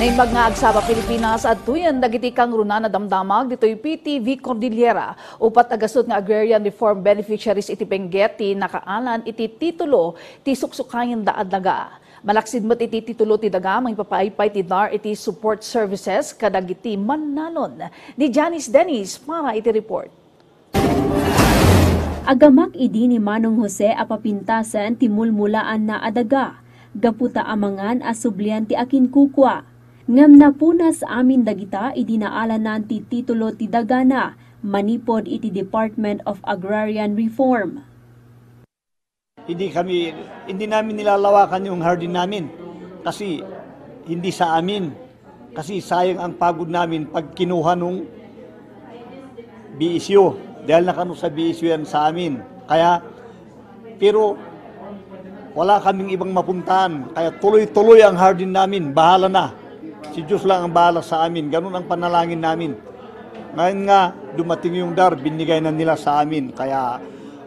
Naimbag nga agsaba Pilipinas at tuyan dagiti kang runa na damdamag dito'y PTV Cordillera upat agasot nga agrarian reform beneficiaries iti Benguet ti nakaalan iti titulo ti suksukayan daad daga. Malaksid met iti titulo ti daga mangpapaaypay ti DAR iti support services kadagiti mannanon. Ni Janice Dennis para iti report. Agamak idi ni Manong Jose apapintasan ti mulmulaan na adaga. Gaputa amangan asublian ti akin kukwa. Ngam napunas amin dagita idinaalan ti titulo ti dagana manipod iti Department of Agrarian Reform. Hindi namin nilalawakan yung hardin namin kasi hindi sa amin. Kasi sayang ang pagod namin pag kinuha nung BSU. Dahil nakano sa BSU yan sa amin. Pero wala kaming ibang mapuntahan. Kaya tuloy-tuloy ang hardin namin. Bahala na. Si Diyos lang ang bahala sa amin. Ganun ang panalangin namin. Ngayon nga, dumating yung DAR, binigay na nila sa amin. Kaya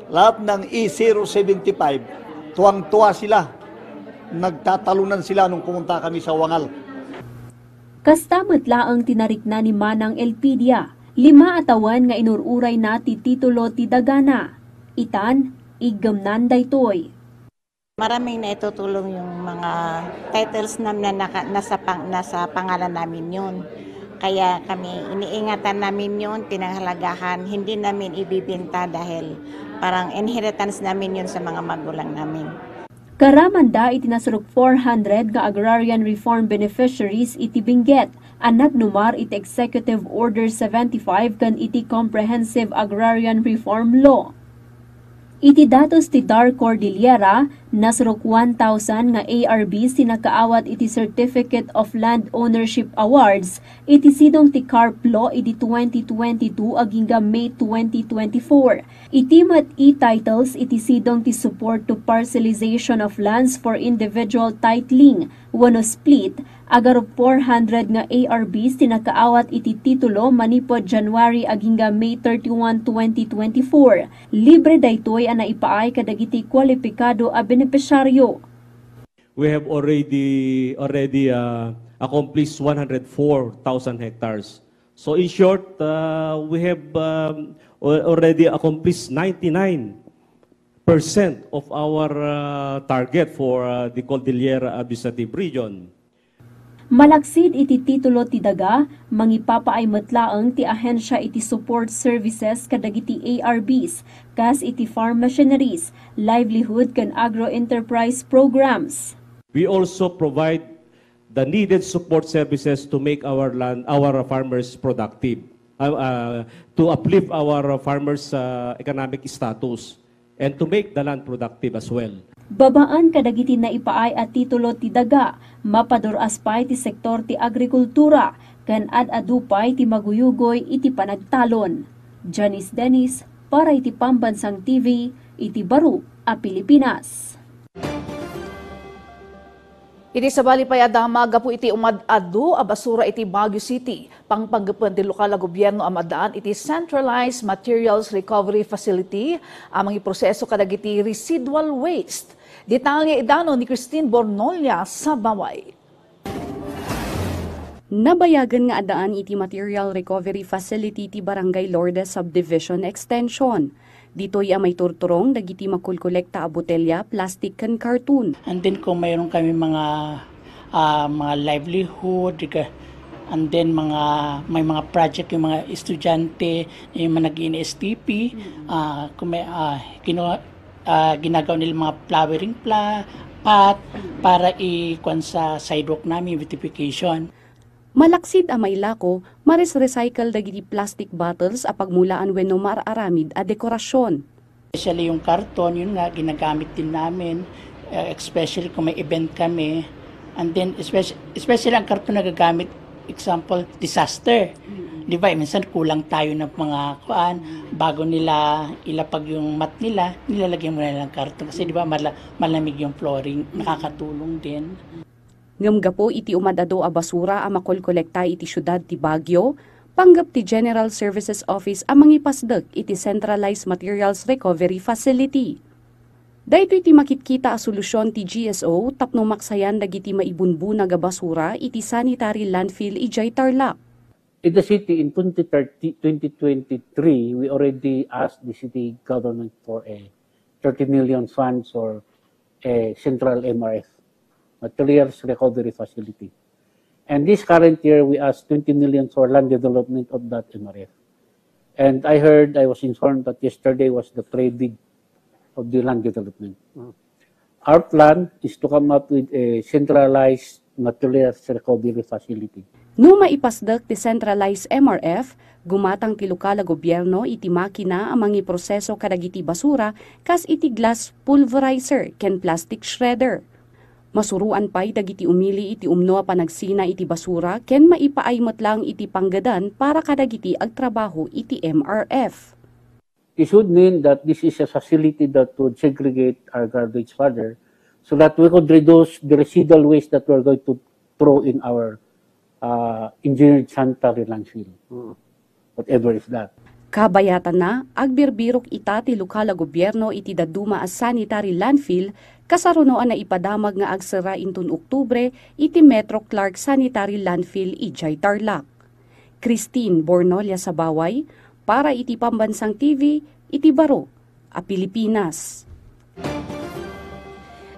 lahat ng E075, tuwang-tuwa sila. Nagtatalunan sila nung pumunta kami sa Wangal. Kastamat laang tinarik na ni Manang Elpidia. 5 atawan nga inururay na ti titulo ti dagana. Itan, iggamnan daytoy. Maraming naitutulong yung mga titles na nasa pangalan namin yun. Kaya kami, iniingatan namin yun, pinanghalagahan, hindi namin ibibinta dahil parang inheritance namin yun sa mga magulang namin. Karamanda itinasurok 400 nga agrarian reform beneficiaries iti Benguet. Anak numar iti Executive Order 75 kan iti Comprehensive Agrarian Reform Law. Iti datos ti DAR Cordillera, nasurok 1,000 nga ARBs tinakaawat iti Certificate of Land Ownership Awards, iti sidong ti CARP Law iti 2022 agingga May 2024. Iti mat e-titles iti sidong ti Support to Parcelization of Lands for Individual Titling, wano split, agarop 400 nga ARBs tinakaawat iti titulo manipod January agingga May 31, 2024. Libre daytoy ang naipaay kadagiti kwalipikado a benepisyaryo. We have already accomplished 104,000 hectares. So in short, we have already accomplished 99% of our target for the Cordillera Administrative Region. Malaksid iti titulo ti daga, mangipapaay metlaeng ti ahensya iti support services kadagiti ARBs, kas iti farm machineries, livelihood kan agro-enterprise programs. We also provide the needed support services to make our farmers productive, to uplift our farmers' economic status, and to make the land productive as well. Babaan kadagiti na ipaay at titulo ti daga, mapaduras pay ti sektor ti agrikultura, kan ad-adupay ti maguyugoy iti panagtalon. Janice Dennis, para iti Pambansang TV, iti Baro, a Pilipinas. Iti sabali pay adama gapu iti umad-adu a basura iti Baguio City. Pangpaggapan ti lokal na gobyerno amadaan iti Centralized Materials Recovery Facility amang iproseso kadagiti residual waste. Detalye idano ni Christine Bornolia sa Baway. Nabayagan nga adaan iti Material Recovery Facility ti Barangay Lourdes Subdivision Extension. Dito'y may turturong dagiti makulkolekta a botelya, plastic kan cartoon. And then kung mayroon kami mga livelihood, and then may mga project yung mga estudyante, yung mga nag-STP, kung may ginagawa nila mga flowering pot para ikwan sa sidewalk namin, beautification. Malaksid a may lako, mares-recycle dagiti plastic bottles a pagmulaan wenno mararamid a dekorasyon. Especially yung karton, yun nga, ginagamit din namin, especially kung may event kami. And then, especially ang karton nagagamit, example, disaster. Di ba, minsan kulang tayo ng mga bago nila ilapag yung mat nila, nilalagyan mo na lang karton. Kasi di ba, malamig yung flooring, nakakatulong din. Ngamgapo iti umadado a basura a makolkolekta iti syudad ti Baguio, panggap ti General Services Office a mangipasdek iti Centralized Materials Recovery Facility. Dahito iti makitkita a solusyon ti GSO tapno maksayan dagiti maibunbuna nga basura iti sanitary landfill ijay Tarlac. In the city, in 2023, we already asked the city government for a 30 million funds or a central MRF, Materials Recovery Facility. And this current year, we asked 20 million for land development of that MRF. And I was informed that yesterday was the pre-bid of the land development. Our plan is to come up with a centralized materials recovery facility. No maipasdak ti centralized MRF, gumatang ti lokal a gobyerno iti makina amang iproseso kadagiti basura kas iti glass pulverizer ken plastic shredder. Masuruan pa'y dagiti umili iti umno a panagsina iti basura ken maipaaymat lang iti panggadan para kadagiti agtrabaho iti MRF. This would mean that this is a facility that would segregate our garbage further so that we could reduce the residual waste that we're going to throw in our engineered sanitary landfill, whatever is that. Kabayatan na, agbirbirok ita ti lokal a gobyerno iti daduma as sanitary landfill kasarunoan na ipadamag nga agsara intun Oktubre iti Metro Clark Sanitary Landfill ijay Tarlac. Christine Bornolia Sabaway, para iti Pambansang TV, iti Baro, a Pilipinas.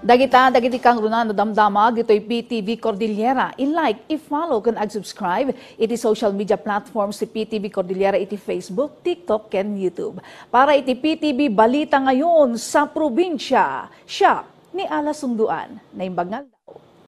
Dagiti kang Runa na damdamag, ito'y PTV Cordillera. I-like, i-follow, kan ag-subscribe, iti social media platforms si PTV Cordillera, iti Facebook, TikTok, ken YouTube. Para iti PTV Balita ngayon sa probinsya, siya ni Ala Sunduan, na imbagnal.